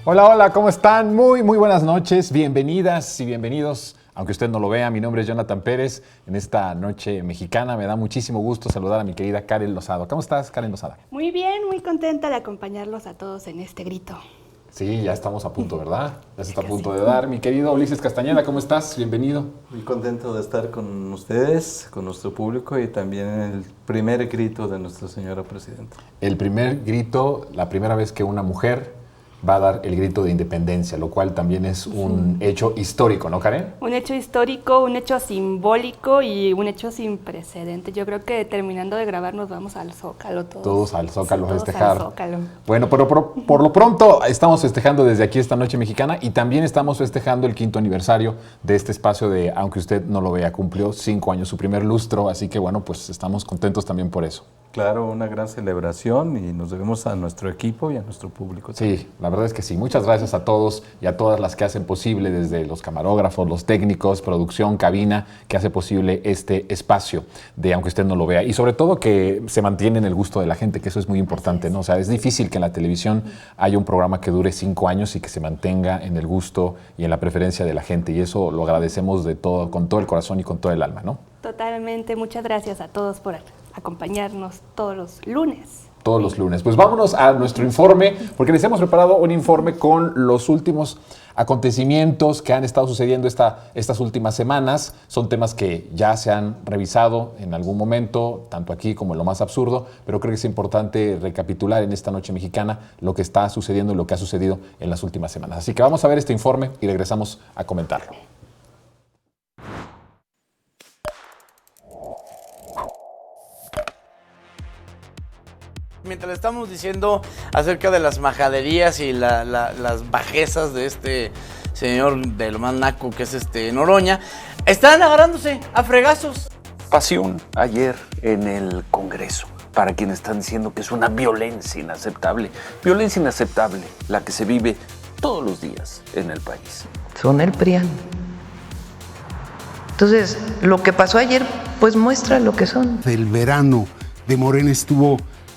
Hola, hola, ¿cómo están? Muy buenas noches, bienvenidas y bienvenidos. Aunque usted no lo vea, mi nombre es Jonathan Pérez. En esta noche mexicana me da muchísimo gusto saludar a mi querida Karen Lozado. ¿Cómo estás, Karen Lozada? Muy bien, muy contenta de acompañarlos a todos en este grito. Sí, ya estamos a punto, ¿verdad? Ya se está a punto de dar. Mi querido Ulises Castañeda, ¿cómo estás? Bienvenido. Muy contento de estar con ustedes, con nuestro público y también el primer grito de Nuestra Señora Presidenta. El primer grito, la primera vez que una mujer va a dar el grito de independencia, lo cual también es un hecho histórico, ¿no, Karen? Un hecho histórico, un hecho simbólico y un hecho sin precedentes. Yo creo que terminando de grabar nos vamos al Zócalo todos. Todos al Zócalo a todos festejar. Al Zócalo. Bueno, pero por lo pronto estamos festejando desde aquí esta noche mexicana y también estamos festejando el 5º aniversario de este espacio de, aunque usted no lo vea, cumplió 5 años, su primer lustro, así que bueno, pues estamos contentos también por eso. Claro, una gran celebración y nos debemos a nuestro equipo y a nuestro público. Sí, la verdad es que sí. Muchas gracias a todos y a todas las que hacen posible, desde los camarógrafos, los técnicos, producción, cabina, que hace posible este espacio de aunque usted no lo vea. Y sobre todo que se mantiene en el gusto de la gente, que eso es muy importante, ¿no? O sea, es difícil que en la televisión haya un programa que dure 5 años y que se mantenga en el gusto y en la preferencia de la gente. Y eso lo agradecemos de todo, con todo el corazón y con todo el alma, ¿no? Totalmente. Muchas gracias a todos por acompañarnos todos los lunes. Todos los lunes. Pues vámonos a nuestro informe, porque les hemos preparado un informe con los últimos acontecimientos que han estado sucediendo estas últimas semanas. Son temas que ya se han revisado en algún momento, tanto aquí como en lo más absurdo, pero creo que es importante recapitular en esta noche mexicana lo que está sucediendo y lo que ha sucedido en las últimas semanas. Así que vamos a ver este informe y regresamos a comentarlo. Mientras estamos diciendo acerca de las majaderías y las bajezas de este señor de lo más naco que es Noroña, están agarrándose a fregazos. Pasión ayer en el Congreso para quienes están diciendo que es una violencia inaceptable la que se vive todos los días en el país. Son el PRIAN. Entonces, lo que pasó ayer, pues muestra lo que son. El verano de Morena estuvo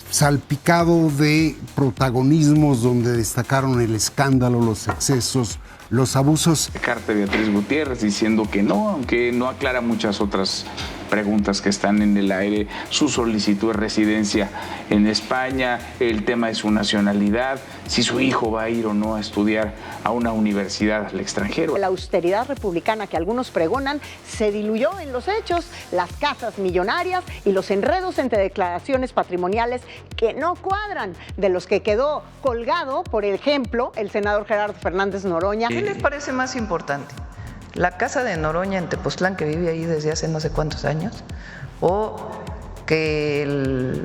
salpicado de protagonismos donde destacaron el escándalo, los excesos, los abusos. Carta de Beatriz Gutiérrez diciendo que no, aunque no aclara muchas otras preguntas que están en el aire, su solicitud de residencia en España, el tema de su nacionalidad, si su hijo va a ir o no a estudiar a una universidad al extranjero. La austeridad republicana que algunos pregonan se diluyó en los hechos, las casas millonarias y los enredos entre declaraciones patrimoniales que no cuadran, de los que quedó colgado, por ejemplo, el senador Gerardo Fernández Noroña. ¿Qué le parece más importante? ¿La casa de Noroña en Tepoztlán, que vive ahí desde hace no sé cuántos años? ¿O que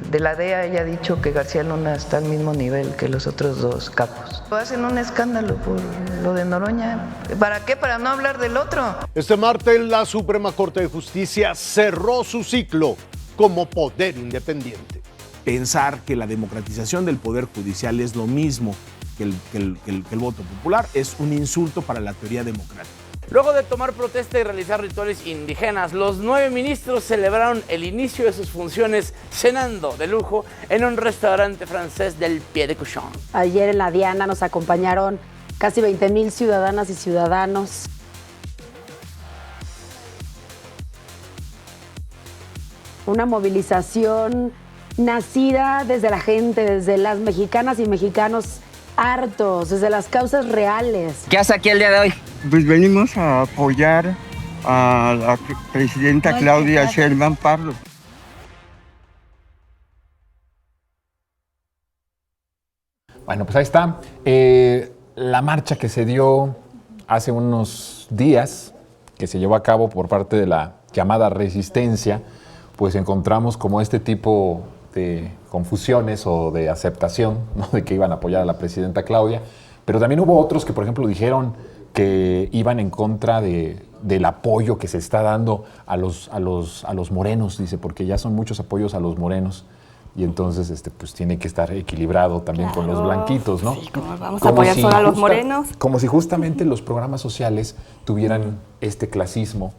de la DEA haya dicho que García Luna está al mismo nivel que los otros dos capos? Hacen un escándalo por lo de Noroña. ¿Para qué? Para no hablar del otro. Este martes la Suprema Corte de Justicia cerró su ciclo como poder independiente. Pensar que la democratización del Poder Judicial es lo mismo que el voto popular es un insulto para la teoría democrática. Luego de tomar protesta y realizar rituales indígenas, los 9 ministros celebraron el inicio de sus funciones cenando de lujo en un restaurante francés del Pied de Cochon. Ayer en la Diana nos acompañaron casi 20,000 ciudadanas y ciudadanos. Una movilización nacida desde la gente, desde las mexicanas y mexicanos hartos, desde las causas reales. ¿Qué hace aquí el día de hoy? Pues venimos a apoyar a la presidenta Claudia Sheinbaum Pardo. Bueno, pues ahí está. La marcha que se dio hace unos días, que se llevó a cabo por parte de la llamada Resistencia, pues encontramos como este tipo de confusiones o de aceptación, ¿no?, de que iban a apoyar a la presidenta Claudia, pero también hubo otros que, por ejemplo, dijeron que iban en contra del apoyo que se está dando a los morenos, dice, porque ya son muchos apoyos a los morenos. Y entonces pues tiene que estar equilibrado también, claro, con los blanquitos, ¿no? Sí, ¿cómo vamos a apoyar solo a los morenos? Como si justamente los programas sociales tuvieran este clasismo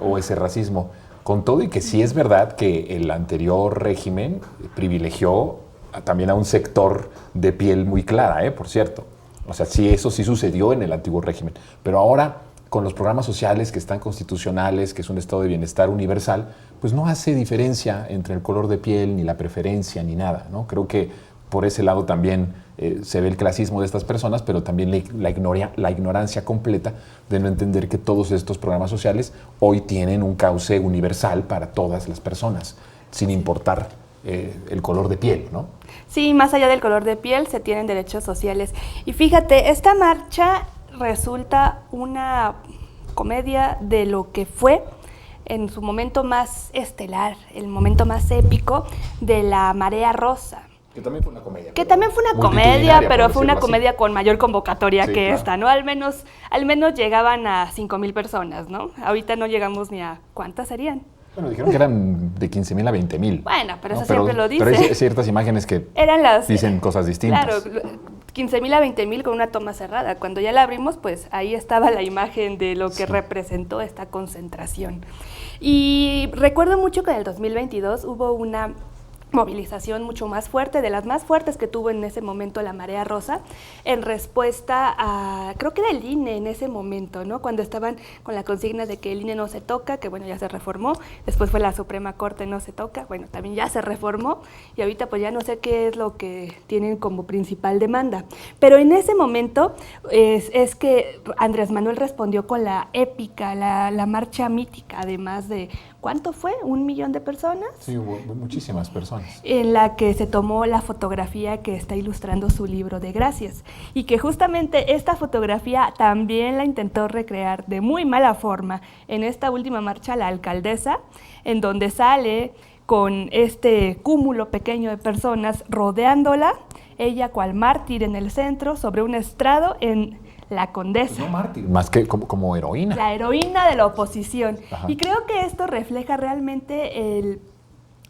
o ese racismo. Con todo y que sí es verdad que el anterior régimen privilegió también a un sector de piel muy clara, por cierto. O sea, sí, eso sí sucedió en el antiguo régimen. Pero ahora, con los programas sociales que están constitucionales, que es un estado de bienestar universal, pues no hace diferencia entre el color de piel, ni la preferencia, ni nada, ¿no? Creo que por ese lado también se ve el clasismo de estas personas, pero también la ignorancia completa de no entender que todos estos programas sociales hoy tienen un cauce universal para todas las personas, sin importar el color de piel, ¿no? Sí, más allá del color de piel, se tienen derechos sociales. Y fíjate, esta marcha resulta una comedia de lo que fue en su momento más estelar, el momento más épico de la Marea Rosa. Que también fue una comedia. Que también fue una comedia, pero fue una comedia con mayor convocatoria que claro. esta, ¿no? Al menos llegaban a 5,000 personas, ¿no? Ahorita no llegamos ni a ¿cuántas serían? Bueno, dijeron que eran de 15,000 a 20,000. Bueno, pero ¿no? eso siempre lo dice. Pero hay ciertas imágenes que dicen cosas distintas. Claro, 15,000 a 20,000 con una toma cerrada. Cuando ya la abrimos, pues ahí estaba la imagen de lo que representó esta concentración. Y recuerdo mucho que en el 2022 hubo una movilización mucho más fuerte, de las más fuertes que tuvo en ese momento la Marea Rosa, en respuesta a, creo que era el INE en ese momento, ¿no? Cuando estaban con la consigna de que el INE no se toca, que bueno, ya se reformó, después fue la Suprema Corte no se toca, bueno, también ya se reformó, y ahorita pues ya no sé qué es lo que tienen como principal demanda. Pero en ese momento es que Andrés Manuel respondió con la épica, la marcha mítica, además de, ¿cuánto fue? ¿1 millón de personas? Sí, hubo muchísimas personas. En la que se tomó la fotografía que está ilustrando su libro de Gracias. Y que justamente esta fotografía también la intentó recrear de muy mala forma en esta última marcha la alcaldesa, en donde sale con este cúmulo pequeño de personas rodeándola, ella cual mártir en el centro, sobre un estrado en la Condesa. Pues no mártir, más que como heroína. La heroína de la oposición. Ajá. Y creo que esto refleja realmente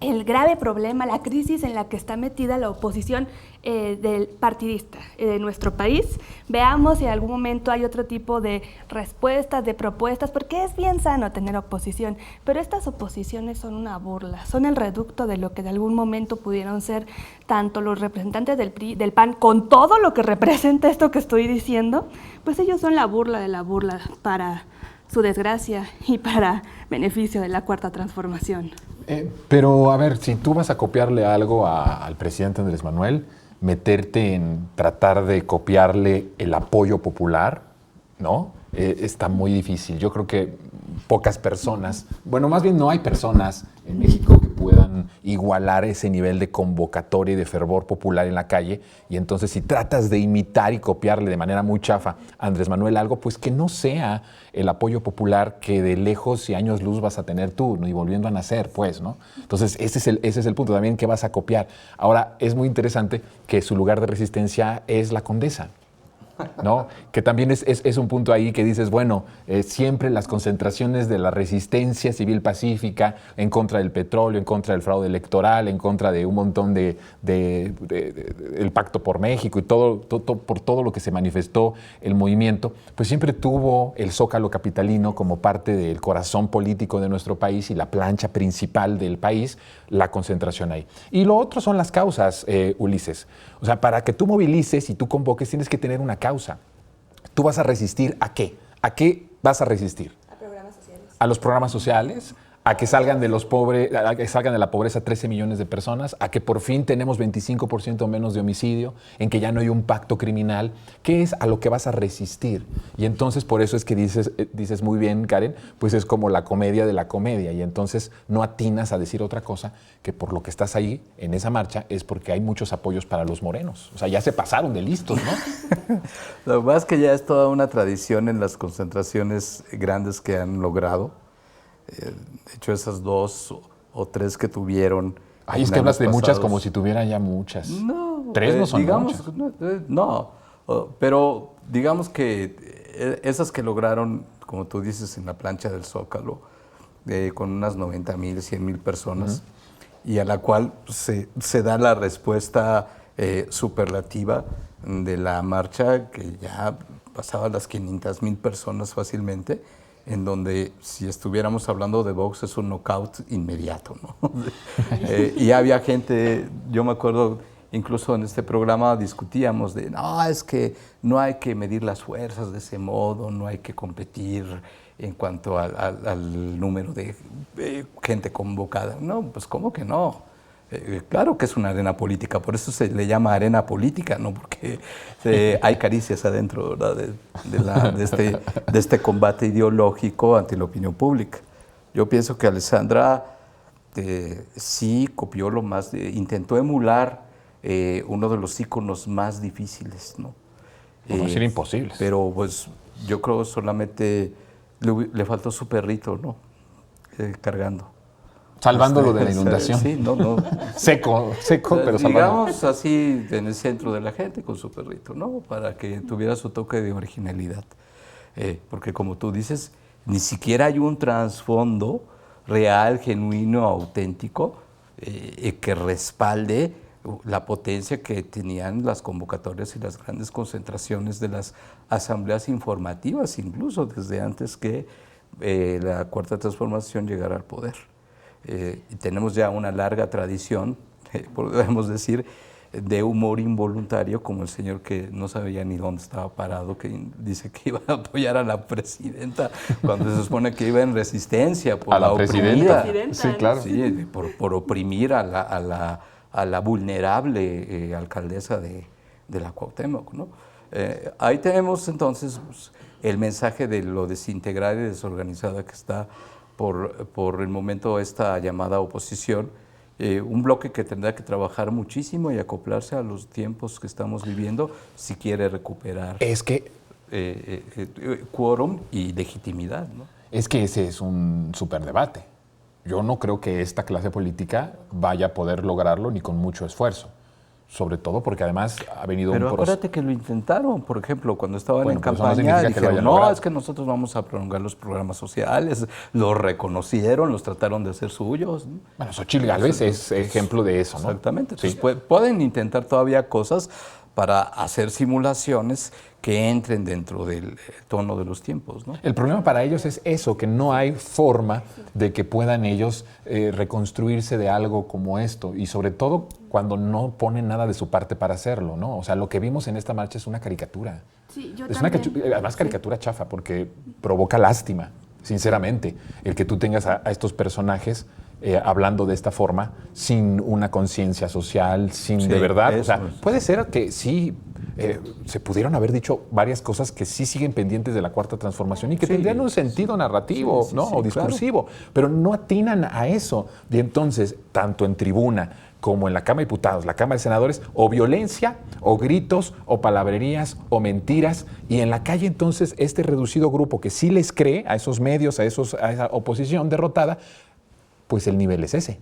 el grave problema, la crisis en la que está metida la oposición del partidista de nuestro país. Veamos si en algún momento hay otro tipo de respuestas, de propuestas, porque es bien sano tener oposición, pero estas oposiciones son una burla, son el reducto de lo que de algún momento pudieron ser tanto los representantes del PRI, del PAN, con todo lo que representa esto que estoy diciendo, pues ellos son la burla de la burla para su desgracia y para beneficio de la Cuarta Transformación. Pero a ver, si tú vas a copiarle algo al presidente Andrés Manuel, meterte en tratar de copiarle el apoyo popular, ¿no? Está muy difícil. Yo creo que pocas personas, bueno, más bien no hay personas en México que puedan igualar ese nivel de convocatoria y de fervor popular en la calle. Y entonces si tratas de imitar y copiarle de manera muy chafa a Andrés Manuel algo, pues que no sea el apoyo popular que de lejos y años luz vas a tener tú, ¿no? Y volviendo a nacer, pues, ¿no? Entonces ese es el punto también, que vas a copiar. Ahora, es muy interesante que su lugar de resistencia es la Condesa, ¿no? Que también es un punto ahí que dices, bueno, siempre las concentraciones de la resistencia civil pacífica en contra del petróleo, en contra del fraude electoral, en contra de un montón del Pacto por México y por todo lo que se manifestó el movimiento, pues siempre tuvo el Zócalo capitalino como parte del corazón político de nuestro país y la plancha principal del país, la concentración ahí. Y lo otro son las causas, Ulises. O sea, para que tú movilices y tú convoques, tienes que tener una causa. ¿Tú vas a resistir a qué? ¿A qué vas a resistir? A programas sociales. A los programas sociales, a que salgan de los pobres, a que salgan de la pobreza 13 millones de personas, a que por fin tenemos 25% menos de homicidio, en que ya no hay un pacto criminal. ¿Qué es a lo que vas a resistir? Y entonces por eso es que dices muy bien, Karen, pues es como la comedia de la comedia, y entonces no atinas a decir otra cosa que por lo que estás ahí en esa marcha es porque hay muchos apoyos para los morenos. O sea, ya se pasaron de listos, ¿no? Lo más que ya es toda una tradición en las concentraciones grandes que han logrado. De hecho, esas 2 o 3 que tuvieron. Ay, es que hablas de muchas como si tuvieran ya muchas. No. 3 no son digamos, muchas. No, pero digamos que esas que lograron, como tú dices, en la plancha del Zócalo, con unas 90,000, 100,000 personas, y a la cual se da la respuesta superlativa de la marcha, que ya pasaba las 500,000 personas fácilmente, en donde si estuviéramos hablando de box es un knockout inmediato, ¿no? Y había gente, yo me acuerdo incluso en este programa discutíamos de, no, es que no hay que medir las fuerzas de ese modo, no hay que competir en cuanto al número de gente convocada. No, pues ¿cómo que no? Claro que es una arena política, por eso se le llama arena política, ¿no? Porque hay caricias adentro, ¿verdad? de este combate ideológico ante la opinión pública. Yo pienso que Alessandra sí copió intentó emular uno de los íconos más difíciles, ¿no? No decir imposibles. Pero pues yo creo solamente le faltó su perrito, ¿no? Cargando. Salvándolo de la inundación. Sí, no. Seco, pero salvándolo. Digamos así, en el centro de la gente con su perrito, ¿no? Para que tuviera su toque de originalidad. Porque como tú dices, ni siquiera hay un trasfondo real, genuino, auténtico, que respalde la potencia que tenían las convocatorias y las grandes concentraciones de las asambleas informativas, incluso desde antes que la Cuarta Transformación llegara al poder. Y tenemos ya una larga tradición, podemos decir, de humor involuntario, como el señor que no sabía ni dónde estaba parado, que dice que iba a apoyar a la presidenta, cuando se supone que iba en resistencia por la oprimida. Sí, claro. Sí, por oprimir a la vulnerable alcaldesa de la Cuauhtémoc, ¿no? Ahí tenemos entonces pues, el mensaje de lo desintegrada y desorganizada que está por el momento esta llamada oposición. Un bloque que tendrá que trabajar muchísimo y acoplarse a los tiempos que estamos viviendo si quiere recuperar quórum y legitimidad, ¿no? Es que ese es un superdebate. Yo no creo que esta clase política vaya a poder lograrlo ni con mucho esfuerzo. Sobre todo porque además ha venido Pero un proceso. acuérdate que lo intentaron, por ejemplo, cuando estaban en pues eso no campaña, significa que lo dijeron, hayan no, logrado. es que nosotros vamos a prolongar los programas sociales, los reconocieron, los trataron de hacer suyos, ¿no? Bueno, Xochitl Gálvez es ejemplo de eso, ¿no? Exactamente. Sí. Entonces, pueden intentar todavía cosas para hacer simulaciones que entren dentro del tono de los tiempos, ¿no? El problema para ellos es eso, que no hay forma de que puedan ellos reconstruirse de algo como esto, y sobre todo cuando no ponen nada de su parte para hacerlo, ¿no? O sea, lo que vimos en esta marcha es una caricatura. Sí, yo Es también. además caricatura chafa, porque provoca lástima, sinceramente, el que tú tengas a estos personajes hablando de esta forma, sin una conciencia social, sin de verdad. O sea, puede ser que sí se pudieron haber dicho varias cosas que sí siguen pendientes de la Cuarta Transformación y que tendrían un sentido narrativo, ¿no? O discursivo, pero no atinan a eso. Y entonces, tanto en tribuna como en la Cámara de Diputados, la Cámara de Senadores, o violencia, o gritos, o palabrerías, o mentiras, y en la calle entonces este reducido grupo que sí les cree a esos medios, a esa oposición derrotada, pues el nivel es ese.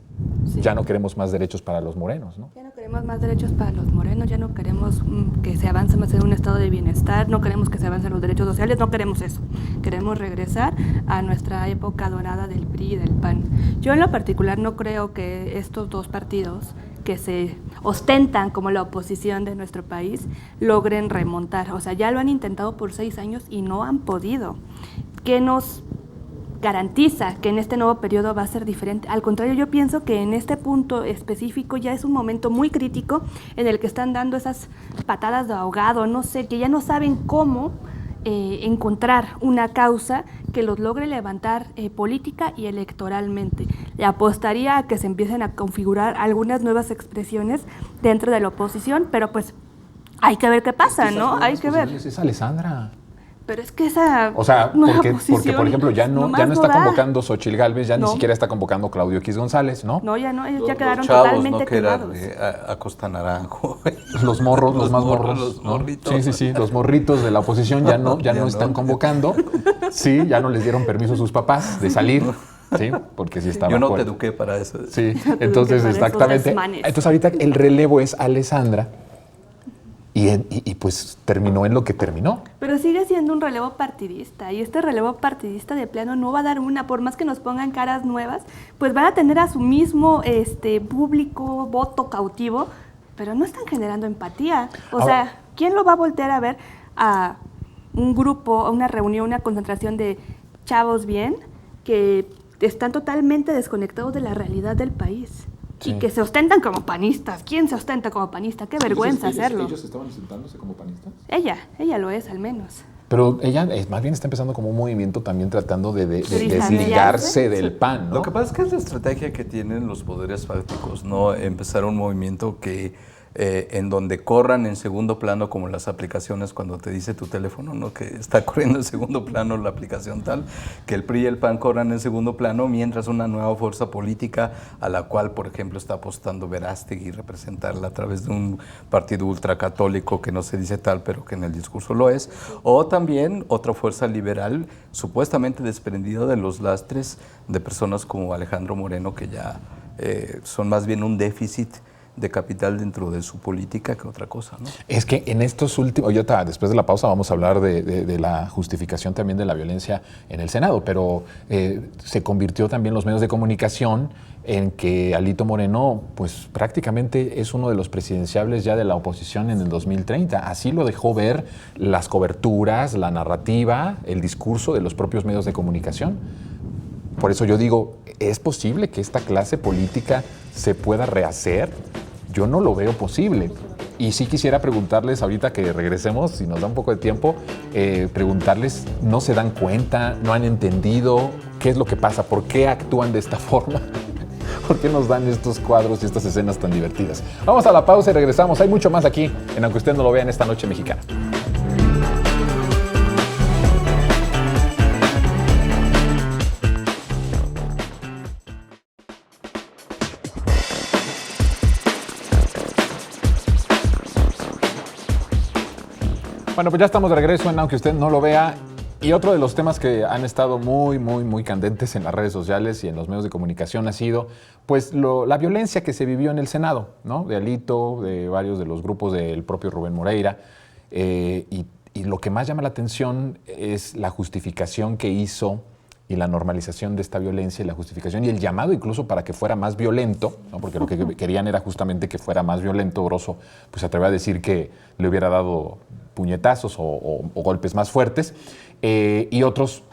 Sí. Ya no queremos más derechos para los morenos, ¿no? Ya no queremos más derechos para los morenos, ya no queremos que se avance más en un estado de bienestar, no queremos que se avancen los derechos sociales, no queremos eso. Queremos regresar a nuestra época dorada del PRI y del PAN. Yo en lo particular no creo que estos dos partidos que se ostentan como la oposición de nuestro país logren remontar. O sea, ya lo han intentado por 6 años y no han podido. ¿Qué nos garantiza que en este nuevo periodo va a ser diferente? Al contrario, yo pienso que en este punto específico ya es un momento muy crítico en el que están dando esas patadas de ahogado, no sé, que ya no saben cómo encontrar una causa que los logre levantar política y electoralmente. Le apostaría a que se empiecen a configurar algunas nuevas expresiones dentro de la oposición, pero pues hay que ver qué pasa, ¿no? Hay que ver. Es Alessandra. Pero es que esa O sea, porque por ejemplo, ya no está da. convocando Xochitl Gálvez, ya ni siquiera está convocando Claudio X González, ¿no? No, ya no, ellos ya quedaron los chavos, totalmente ¿no? Que quemados. eran Acosta Naranjo. Los morros, los más morros. Los ¿no? morritos. Sí, los morritos de la oposición ya no están convocando. Sí, ya no les dieron permiso a sus papás de salir. Sí, porque sí estaban. Yo no te eduqué para eso. Sí, entonces exactamente. Entonces ahorita el relevo es Alessandra. Y pues terminó en lo que terminó. Pero sigue siendo un relevo partidista, y este relevo partidista de plano no va a dar una, por más que nos pongan caras nuevas, pues van a tener a su mismo público, voto cautivo, pero no están generando empatía. O sea, ¿quién lo va a voltear a ver a un grupo, a una reunión, una concentración de chavos bien, que están totalmente desconectados de la realidad del país? y que se ostentan como panistas. ¿Quién se ostenta como panista? Qué vergüenza hacerlo. ¿Ellos estaban sentándose como panistas? Ella lo es al menos. Pero ella más bien está empezando como un movimiento también tratando de desligarse del PAN, ¿no? Lo que pasa es que es la estrategia que tienen los poderes fácticos, ¿no? Empezar un movimiento que en donde corran en segundo plano, como las aplicaciones cuando te dice tu teléfono, ¿no? Que está corriendo en segundo plano la aplicación tal, que el PRI y el PAN corran en segundo plano, mientras una nueva fuerza política a la cual, por ejemplo, está apostando Verástegui, representarla a través de un partido ultracatólico que no se dice tal, pero que en el discurso lo es, o también otra fuerza liberal supuestamente desprendida de los lastres de personas como Alejandro Moreno, que ya son más bien un déficit de capital dentro de su política que otra cosa, ¿no? Es que en estos últimos, después de la pausa vamos a hablar de la justificación también de la violencia en el Senado, pero se convirtió también los medios de comunicación en que Alito Moreno pues prácticamente es uno de los presidenciables ya de la oposición en el 2030. Así lo dejó ver las coberturas, la narrativa, el discurso de los propios medios de comunicación. Por eso yo digo, ¿es posible que esta clase política se pueda rehacer? Yo no lo veo posible. Y sí quisiera preguntarles, ahorita que regresemos, si nos da un poco de tiempo, preguntarles, ¿no se dan cuenta? ¿No han entendido qué es lo que pasa? ¿Por qué actúan de esta forma? ¿Por qué nos dan estos cuadros y estas escenas tan divertidas? Vamos a la pausa y regresamos. Hay mucho más aquí en Aunque Usted No Lo Vea en esta Noche Mexicana. Bueno, pues ya estamos de regreso en Aunque Usted No Lo Vea. Y otro de los temas que han estado muy candentes en las redes sociales y en los medios de comunicación ha sido pues la violencia que se vivió en el Senado, ¿no? De Alito, de varios de los grupos del propio Rubén Moreira. Y lo que más llama la atención es la justificación que hizo y la normalización de esta violencia y la justificación y el llamado incluso para que fuera más violento, ¿no? Porque lo que querían era justamente que fuera más violento. Broso pues se atrevió a decir que le hubiera dado puñetazos o golpes más fuertes, y otros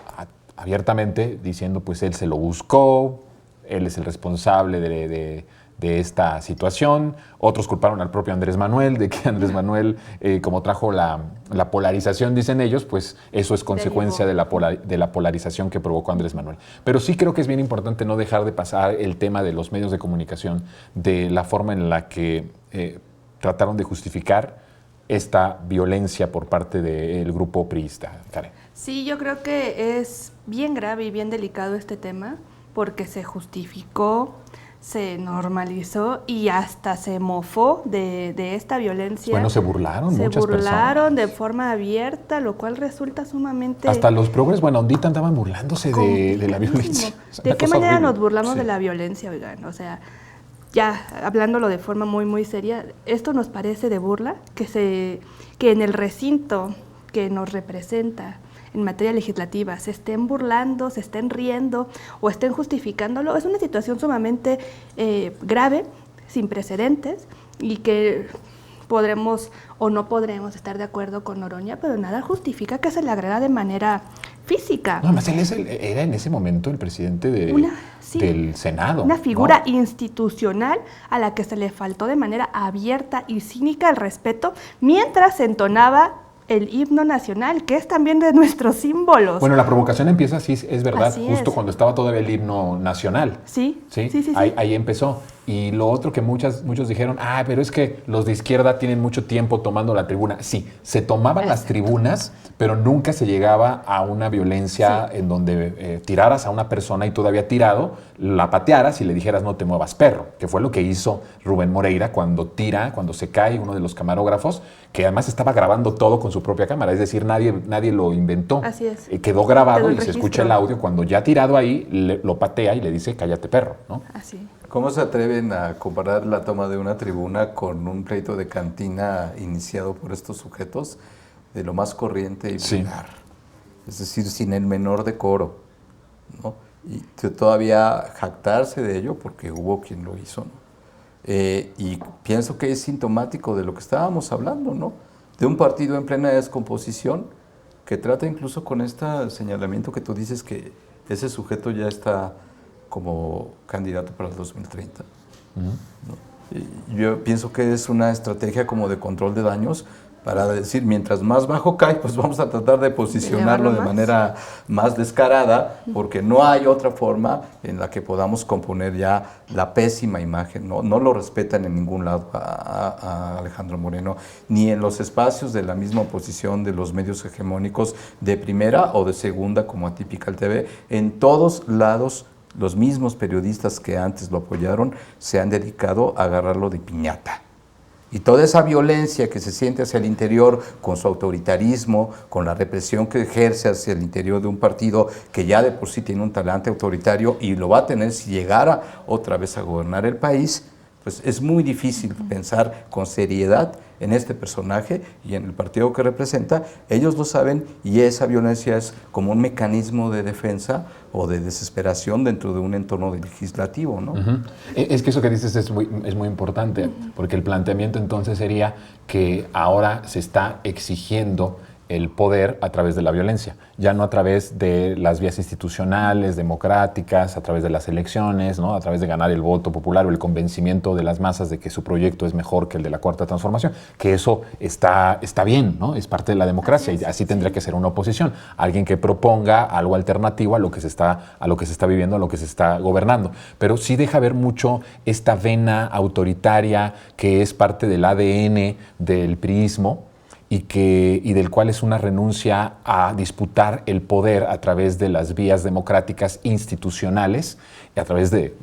abiertamente diciendo pues él se lo buscó, él es el responsable de esta situación. Otros culparon al propio Andrés Manuel, de que Andrés Manuel, como trajo la polarización, dicen ellos, pues eso es consecuencia de la polarización que provocó Andrés Manuel. Pero sí creo que es bien importante no dejar de pasar el tema de los medios de comunicación, de la forma en la que trataron de justificar esta violencia por parte del grupo priista. Karen. Sí, yo creo que es bien grave y bien delicado este tema porque se justificó, se normalizó y hasta se mofó de esta violencia. Bueno, se burlaron muchas personas. Se burlaron de forma abierta, lo cual resulta sumamente... Hasta los progres buena ondita andaban burlándose de la violencia. ¿De qué manera nos burlamos de la violencia, oigan? O sea, ya hablándolo de forma muy seria, esto nos parece de burla, que en el recinto que nos representa en materia legislativa se estén burlando, se estén riendo o estén justificándolo. Es una situación sumamente grave, sin precedentes, y que podremos o no podremos estar de acuerdo con Noroña, pero nada justifica que se le agreda de manera física. No, además él era en ese momento el presidente del Senado. Una figura institucional a la que se le faltó de manera abierta y cínica el respeto mientras se entonaba el himno nacional, que es también de nuestros símbolos. Bueno, la provocación empieza, sí, es verdad, Así justo es. cuando estaba todavía el himno nacional. Sí. Ahí empezó. Y lo otro que muchos dijeron, pero es que los de izquierda tienen mucho tiempo tomando la tribuna. Sí, se tomaban las tribunas, pero nunca se llegaba a una violencia en donde tiraras a una persona y todavía tirado, la patearas y le dijeras no te muevas, perro, que fue lo que hizo Rubén Moreira cuando se cae uno de los camarógrafos, que además estaba grabando todo con su propia cámara, es decir, nadie lo inventó. Así es. Quedó grabado y se escucha el audio cuando ya tirado ahí, lo patea y le dice cállate, perro, ¿no? Así. ¿Cómo se atreven a comparar la toma de una tribuna con un pleito de cantina iniciado por estos sujetos de lo más corriente y vulgar? Es decir, sin el menor decoro, ¿no? Y todavía jactarse de ello porque hubo quien lo hizo, ¿no? Y pienso que es sintomático de lo que estábamos hablando, ¿no? De un partido en plena descomposición que trata incluso con este señalamiento que tú dices que ese sujeto ya está como candidato para el 2030. Yo pienso que es una estrategia como de control de daños para decir, mientras más bajo cae, pues vamos a tratar de posicionarlo de manera más descarada, porque no hay otra forma en la que podamos componer ya la pésima imagen. No lo respetan en ningún lado a Alejandro Moreno, ni en los espacios de la misma oposición de los medios hegemónicos de primera o de segunda, como Atypical TV. En todos lados, los mismos periodistas que antes lo apoyaron se han dedicado a agarrarlo de piñata. Y toda esa violencia que se siente hacia el interior, con su autoritarismo, con la represión que ejerce hacia el interior de un partido que ya de por sí tiene un talante autoritario y lo va a tener si llegara otra vez a gobernar el país, pues es muy difícil pensar con seriedad en este personaje y en el partido que representa. Ellos lo saben y esa violencia es como un mecanismo de defensa o de desesperación dentro de un entorno legislativo, ¿no? Es que eso que dices es muy importante, porque el planteamiento entonces sería que ahora se está exigiendo el poder a través de la violencia, ya no a través de las vías institucionales, democráticas, a través de las elecciones, ¿no? A través de ganar el voto popular o el convencimiento de las masas de que su proyecto es mejor que el de la Cuarta Transformación, que eso está bien, ¿no? Es parte de la democracia y así tendría que ser una oposición, alguien que proponga algo alternativo a lo que se está viviendo, a lo que se está gobernando. Pero sí deja ver mucho esta vena autoritaria que es parte del ADN del priismo, y del cual es una renuncia a disputar el poder a través de las vías democráticas institucionales, a través de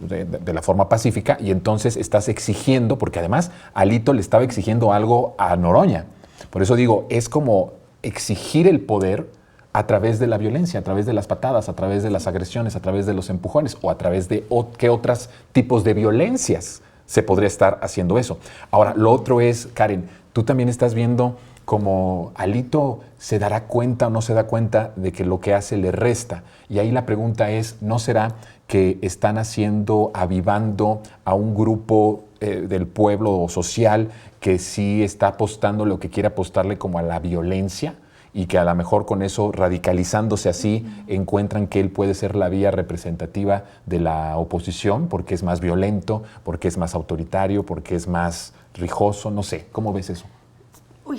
la forma pacífica, y entonces estás exigiendo, porque además Alito le estaba exigiendo algo a Noroña. Por eso digo, es como exigir el poder a través de la violencia, a través de las patadas, a través de las agresiones, a través de los empujones, o a través de qué otros tipos de violencias se podría estar haciendo eso. Ahora, lo otro es, Karen, tú también estás viendo como Alito se dará cuenta o no se da cuenta de que lo que hace le resta. Y ahí la pregunta es, ¿no será que están avivando a un grupo del pueblo social que sí está apostando lo que quiere apostarle como a la violencia? Y que a lo mejor con eso, radicalizándose así, encuentran que él puede ser la vía representativa de la oposición porque es más violento, porque es más autoritario, porque es más rijoso, no sé. ¿Cómo ves eso?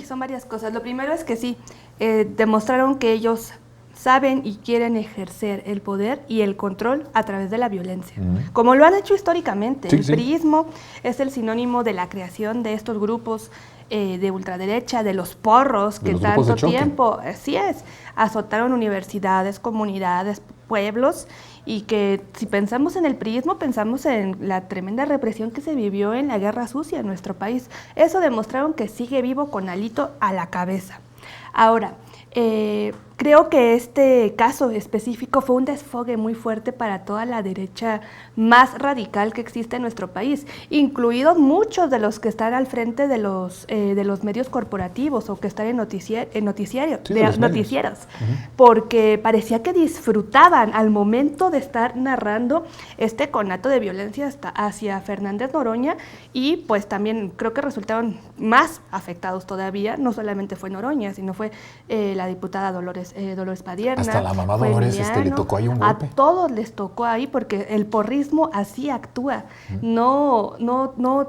Son varias cosas. Lo primero es que sí, demostraron que ellos saben y quieren ejercer el poder y el control a través de la violencia, como lo han hecho históricamente. El priismo es el sinónimo de la creación de estos grupos de ultraderecha, de los porros, que tanto tiempo, así es, azotaron universidades, comunidades, pueblos, y que si pensamos en el priismo, pensamos en la tremenda represión que se vivió en la Guerra Sucia en nuestro país. Eso demostraron que sigue vivo con Alito a la cabeza. Ahora, creo que este caso específico fue un desfogue muy fuerte para toda la derecha más radical que existe en nuestro país, incluidos muchos de los que están al frente de los medios corporativos o que están en noticieros, porque parecía que disfrutaban al momento de estar narrando este conato de violencia hacia Fernández Noroña, y pues también creo que resultaron más afectados todavía. No solamente fue Noroña, sino fue la diputada Dolores Padierna. Hasta la mamá Dolores le tocó ahí un golpe. A todos les tocó ahí porque el porrismo así actúa. No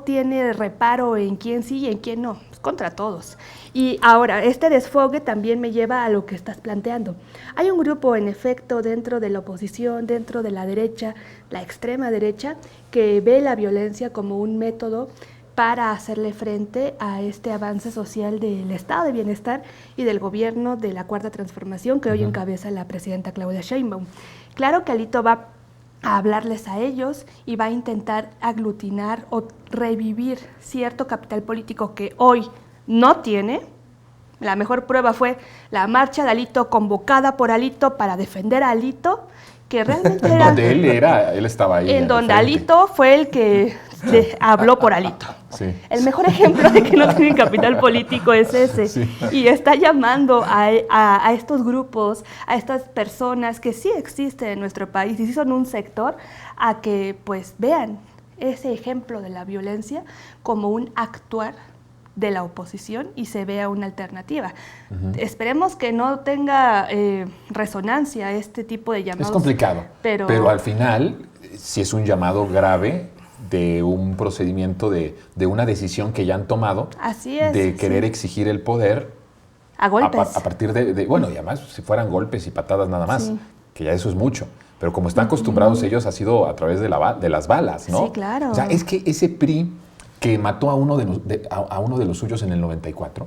tiene reparo en quién sí y en quién no. Es contra todos. Y ahora, este desfogue también me lleva a lo que estás planteando. Hay un grupo, en efecto, dentro de la oposición, dentro de la derecha, la extrema derecha, que ve la violencia como un método para hacerle frente a este avance social del estado de bienestar y del gobierno de la Cuarta Transformación que hoy encabeza la presidenta Claudia Sheinbaum. Claro que Alito va a hablarles a ellos y va a intentar aglutinar o revivir cierto capital político que hoy no tiene. La mejor prueba fue la marcha de Alito convocada por Alito para defender a Alito, que realmente era... donde él estaba ahí. En donde Alito fue el que habló por Alito. Sí. El mejor ejemplo de que no tienen capital político es ese. Sí. Y está llamando a estos grupos, a estas personas que sí existen en nuestro país y sí son un sector, a que pues vean ese ejemplo de la violencia como un actuar de la oposición y se vea una alternativa. Esperemos que no tenga resonancia este tipo de llamados. Es complicado, pero al final, si es un llamado grave, de un procedimiento, de una decisión que ya han tomado, Así es, de querer sí. exigir el poder A golpes. a partir bueno, y además si fueran golpes y patadas nada más, Sí. que ya eso es mucho. Pero como están acostumbrados ellos, ha sido a través de las balas, ¿no? Sí, claro. O sea, es que ese PRI que mató a uno de los suyos en el 94,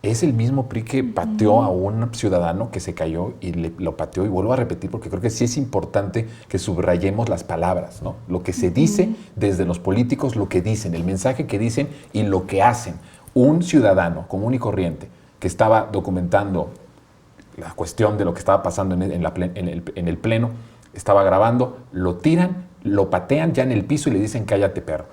es el mismo PRI que pateó a un ciudadano que se cayó y lo pateó. Y vuelvo a repetir porque creo que sí es importante que subrayemos las palabras, ¿no? Lo que se dice desde los políticos, lo que dicen, el mensaje que dicen y lo que hacen. Un ciudadano común y corriente que estaba documentando la cuestión de lo que estaba pasando en el pleno, estaba grabando, lo tiran, lo patean ya en el piso y le dicen cállate perro.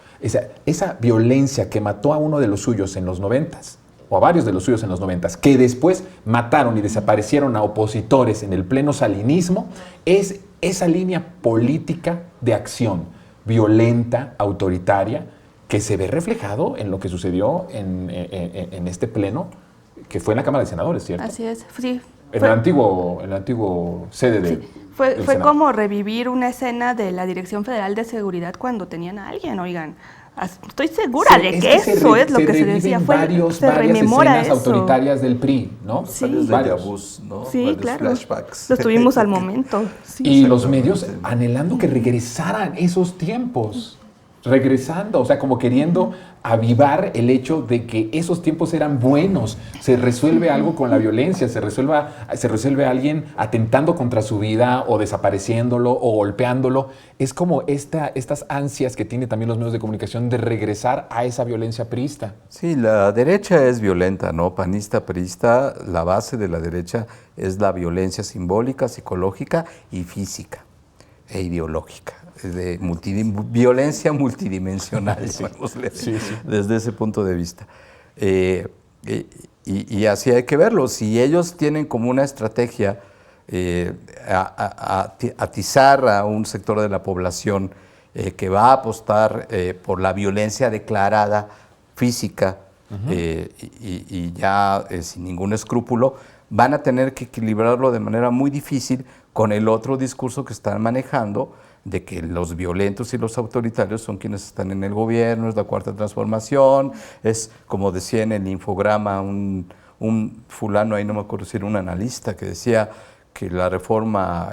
Esa violencia que mató a uno de los suyos en los 90s, o a varios de los suyos en los 90s, que después mataron y desaparecieron a opositores en el pleno salinismo, es esa línea política de acción violenta, autoritaria, que se ve reflejado en lo que sucedió en este pleno, que fue en la Cámara de Senadores, ¿cierto? Así es, sí. En el antiguo sede del Fue Senado. como revivir una escena de la Dirección Federal de Seguridad cuando tenían a alguien, oigan. Estoy segura de que eso es lo que se decía. Se rememora escenas eso. autoritarias del PRI, ¿no? Sí. Varios, ¿no? Sí, Varios claro. flashbacks. Los tuvimos al momento. Sí. Y los medios anhelando que regresaran esos tiempos. Regresando, o sea, como queriendo avivar el hecho de que esos tiempos eran buenos. Se resuelve algo con la violencia, se resuelve a alguien atentando contra su vida o desapareciéndolo o golpeándolo. Es como estas ansias que tienen también los medios de comunicación de regresar a esa violencia priista. Sí, la derecha es violenta, ¿no? Panista, priista, la base de la derecha es la violencia simbólica, psicológica y física e ideológica. De violencia multidimensional, llamémosle, desde ese punto de vista. Y así hay que verlo. Si ellos tienen como una estrategia atizar a un sector de la población que va a apostar por la violencia declarada física y ya sin ningún escrúpulo, van a tener que equilibrarlo de manera muy difícil con el otro discurso que están manejando, de que los violentos y los autoritarios son quienes están en el gobierno, es la cuarta transformación, es como decía en el infograma un fulano, ahí no me acuerdo si era un analista, que decía que la reforma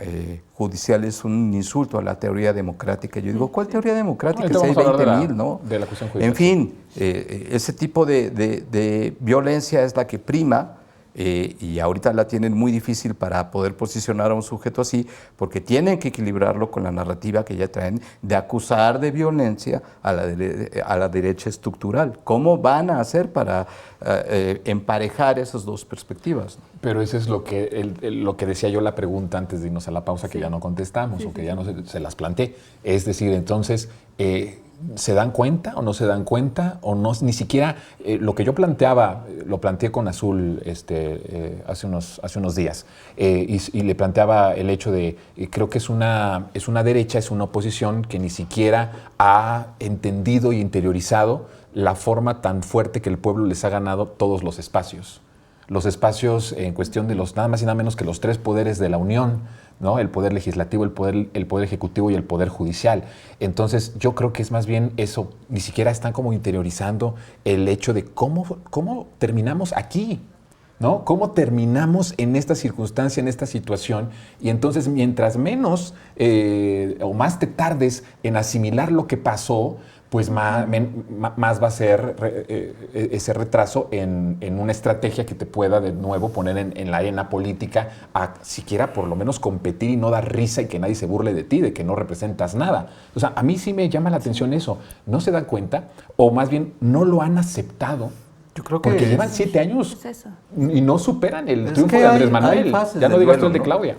judicial es un insulto a la teoría democrática. Yo digo, ¿cuál teoría democrática? Si hay 20,000, ¿no? De la cuestión judicial. En fin, ese tipo de violencia es la que prima. Y ahorita la tienen muy difícil para poder posicionar a un sujeto así, porque tienen que equilibrarlo con la narrativa que ya traen de acusar de violencia a la derecha estructural. ¿Cómo van a hacer para emparejar esas dos perspectivas? Pero eso es lo que decía yo la pregunta antes de irnos a la pausa, que ya no contestamos o que ya no se las planteé. Es decir, entonces, ¿se dan cuenta o no se dan cuenta? O no, ni siquiera lo que yo planteaba, lo planteé con Azul hace unos días, y le planteaba el hecho de, creo que es una derecha, es una oposición que ni siquiera ha entendido y interiorizado la forma tan fuerte que el pueblo les ha ganado todos los espacios. Los espacios en cuestión de nada más y nada menos que los tres poderes de la Unión, ¿no? El poder legislativo, el poder ejecutivo y el poder judicial. Entonces yo creo que es más bien eso, ni siquiera están como interiorizando el hecho de cómo terminamos aquí, ¿no? ¿Cómo terminamos en esta circunstancia, en esta situación? Y entonces mientras menos o más te tardes en asimilar lo que pasó, pues más va a ser ese retraso en una estrategia que te pueda de nuevo poner en la arena política a siquiera por lo menos competir y no dar risa y que nadie se burle de ti, de que no representas nada. O sea, a mí sí me llama la atención eso. ¿No se dan cuenta? O más bien, no lo han aceptado. Yo creo que porque llevan 7 años y no superan el Es triunfo que de Andrés hay Manuel. fases Ya no de digas duelo, tú el de ¿no? Claudia.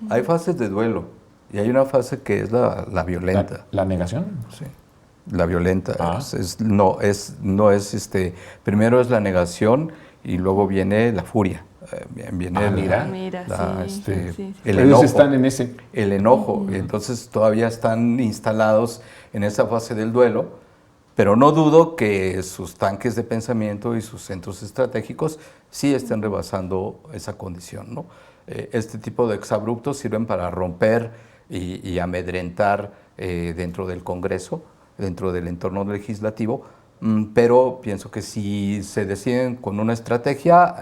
Hay fases de duelo y hay una fase que es la violenta. ¿La negación? Sí. La violenta. Primero es la negación y luego viene la furia. Viene el enojo. Están en ese. El enojo. Y entonces todavía están instalados en esa fase del duelo, pero no dudo que sus tanques de pensamiento y sus centros estratégicos sí estén rebasando esa condición, ¿no? Este tipo de exabruptos sirven para romper y amedrentar dentro del Congreso dentro del entorno legislativo, pero pienso que si se deciden con una estrategia,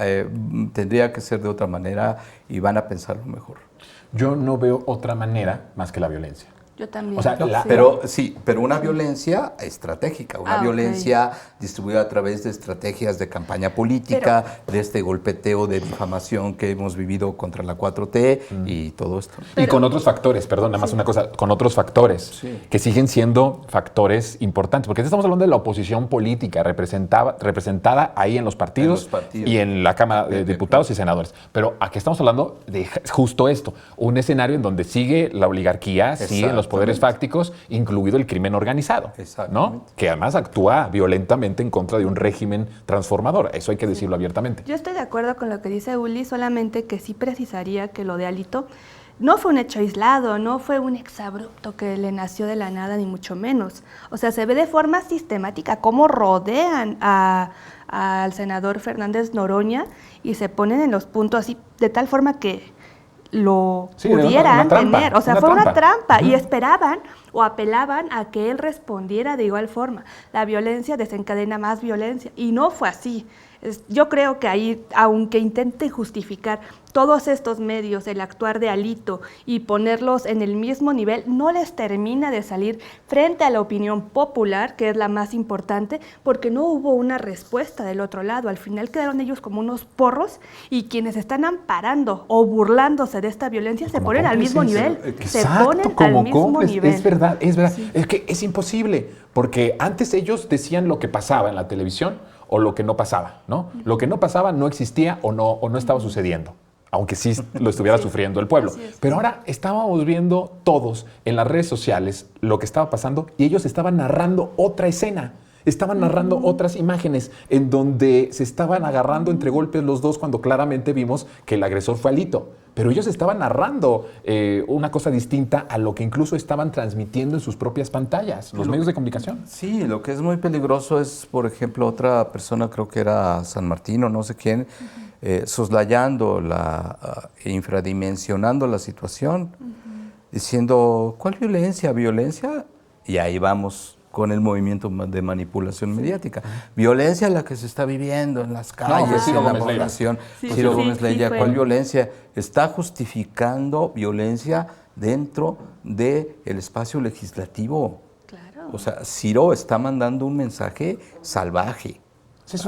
tendría que ser de otra manera y van a pensarlo mejor. Yo no veo otra manera más que la violencia. Yo también. O sea, pero una violencia estratégica, una violencia distribuida a través de estrategias de campaña política, de este golpeteo de difamación que hemos vivido contra la 4T y todo esto. Y con otros factores, perdón, nada más una cosa, con otros factores que siguen siendo factores importantes, porque estamos hablando de la oposición política representada ahí en los partidos y en la Cámara de Diputados y Senadores. Pero aquí estamos hablando de justo esto, un escenario en donde sigue la oligarquía, siguen los poderes fácticos, incluido el crimen organizado, ¿no? Que además actúa violentamente en contra de un régimen transformador. Eso hay que decirlo abiertamente. Yo estoy de acuerdo con lo que dice Uli, solamente que sí precisaría que lo de Alito no fue un hecho aislado, no fue un exabrupto que le nació de la nada, ni mucho menos. O sea, se ve de forma sistemática cómo rodean al senador Fernández Noroña y se ponen en los puntos así, de tal forma que lo pudieran tener. O sea, fue una trampa y esperaban o apelaban a que él respondiera de igual forma. La violencia desencadena más violencia y no fue así. Yo creo que ahí, aunque intente justificar todos estos medios, el actuar de Alito y ponerlos en el mismo nivel, no les termina de salir frente a la opinión popular, que es la más importante, porque no hubo una respuesta del otro lado. Al final quedaron ellos como unos porros y quienes están amparando o burlándose de esta violencia se ponen al mismo nivel. Se ponen al mismo nivel. Es verdad. Sí. Es que es imposible, porque antes ellos decían lo que pasaba en la televisión o lo que no pasaba, ¿no? Lo que no pasaba no existía o no estaba sucediendo, aunque sí lo estuviera sufriendo el pueblo. Pero ahora estábamos viendo todos en las redes sociales lo que estaba pasando y ellos estaban narrando otra escena. Estaban narrando otras imágenes en donde se estaban agarrando entre golpes los dos cuando claramente vimos que el agresor fue Alito. Pero ellos estaban narrando una cosa distinta a lo que incluso estaban transmitiendo en sus propias pantallas, los medios de comunicación. Sí, lo que es muy peligroso es, por ejemplo, otra persona, creo que era San Martín o no sé quién, soslayando, infradimensionando la situación, diciendo, ¿cuál violencia? ¿Violencia? Y ahí vamos con el movimiento de manipulación mediática. Violencia la que se está viviendo en las calles, en la población. Ciro Gómez Leiva, ¿cuál violencia? Está justificando violencia dentro del espacio legislativo. Claro. O sea, Ciro está mandando un mensaje salvaje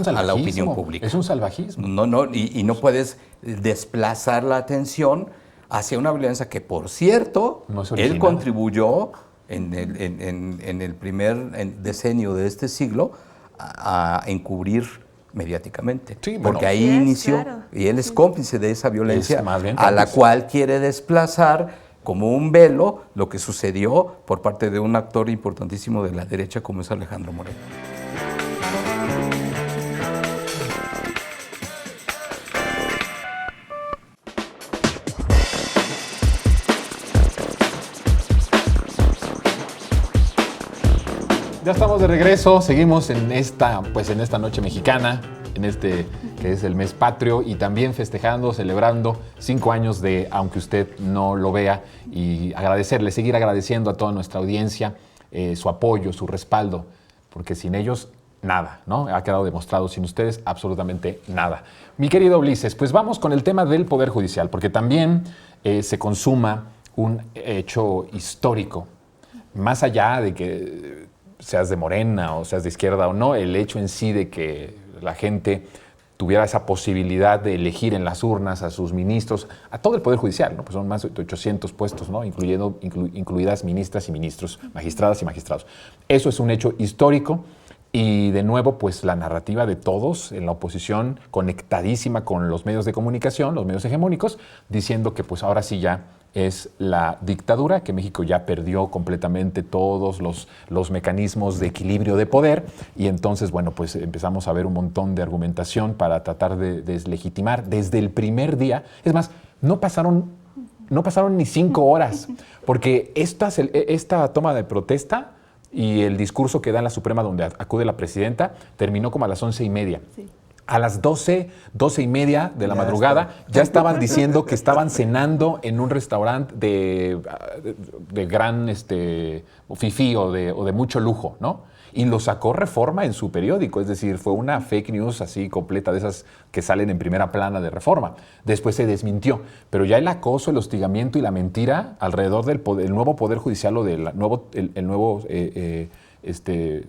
a la opinión pública. Es un salvajismo. Y no puedes desplazar la atención hacia una violencia que, por cierto, él contribuyó en el primer decenio de este siglo a encubrir mediáticamente. Sí, porque ahí inició, y él es cómplice de esa violencia a la cual quiere desplazar como un velo lo que sucedió por parte de un actor importantísimo de la derecha como es Alejandro Moreno. Ya estamos de regreso, seguimos en esta noche mexicana, en este que es el mes patrio y también festejando, celebrando 5 años de Aunque Usted No Lo Vea y seguir agradeciendo a toda nuestra audiencia su apoyo, su respaldo, porque sin ellos nada, ¿no? Ha quedado demostrado, sin ustedes absolutamente nada. Mi querido Ulises, pues vamos con el tema del Poder Judicial, porque también se consuma un hecho histórico, más allá de que seas de Morena o seas de izquierda o no, el hecho en sí de que la gente tuviera esa posibilidad de elegir en las urnas a sus ministros, a todo el Poder Judicial, ¿no? Pues son más de 800 puestos, ¿no? Incluidas ministras y ministros, magistradas y magistrados. Eso es un hecho histórico y de nuevo, pues la narrativa de todos en la oposición conectadísima con los medios de comunicación, los medios hegemónicos, diciendo que pues ahora sí ya es la dictadura, que México ya perdió completamente todos los mecanismos de equilibrio de poder y entonces, bueno, pues empezamos a ver un montón de argumentación para tratar de deslegitimar desde el primer día. Es más, no pasaron ni 5 horas, porque esta toma de protesta y el discurso que da en la Suprema donde acude la presidenta terminó como a las 11:30. Sí. A las 12, 12:30 de la madrugada, ya estaban diciendo que estaban cenando en un restaurante de gran fifí o de mucho lujo, ¿no? Y lo sacó Reforma en su periódico, es decir, fue una fake news así completa, de esas que salen en primera plana de Reforma. Después se desmintió, pero ya el acoso, el hostigamiento y la mentira alrededor del nuevo Poder Judicial o del nuevo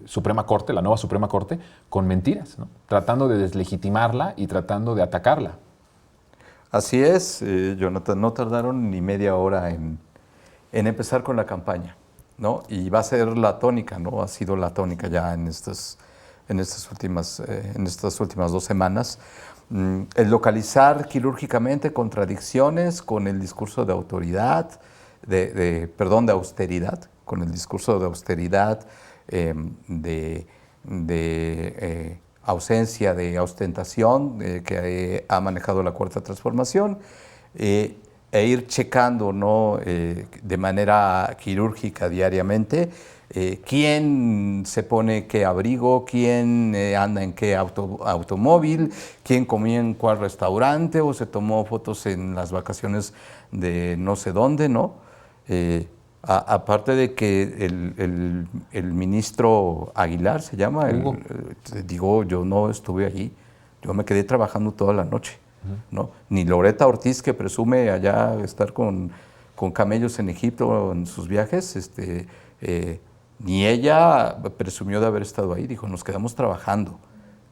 Suprema Corte, la nueva Suprema Corte, con mentiras, ¿no? Tratando de deslegitimarla y tratando de atacarla. Así es, Jonathan, no tardaron ni media hora en empezar con la campaña, ¿no? Y va a ser la tónica, ¿no? Ha sido la tónica ya en estas últimas 2 semanas. El localizar quirúrgicamente contradicciones con el discurso de autoridad, de austeridad, con el discurso de austeridad, de ausencia de ostentación que ha manejado la Cuarta Transformación, e ir checando, ¿no? De manera quirúrgica diariamente quién se pone qué abrigo, quién anda en qué automóvil, quién comió en cuál restaurante o se tomó fotos en las vacaciones de no sé dónde, ¿no? Aparte de que el ministro Aguilar se llama, yo no estuve allí, yo me quedé trabajando toda la noche, ¿no? Ni Loretta Ortiz, que presume allá estar con camellos en Egipto en sus viajes, ni ella presumió de haber estado ahí, dijo, nos quedamos trabajando.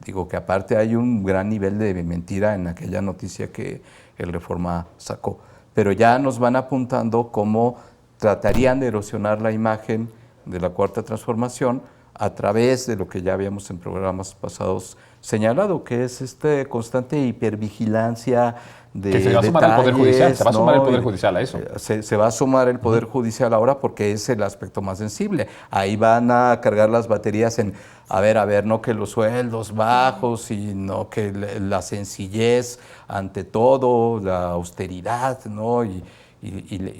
Digo que aparte hay un gran nivel de mentira en aquella noticia que el Reforma sacó, pero ya nos van apuntando cómo tratarían de erosionar la imagen de la Cuarta Transformación a través de lo que ya habíamos en programas pasados señalado, que es constante hipervigilancia de que se va a sumar el Poder Judicial, se va a sumar el Poder Judicial a eso. Se va a sumar el Poder Judicial ahora porque es el aspecto más sensible. Ahí van a cargar las baterías en, a ver, no que los sueldos bajos, sino que la sencillez ante todo, la austeridad, ¿no? Y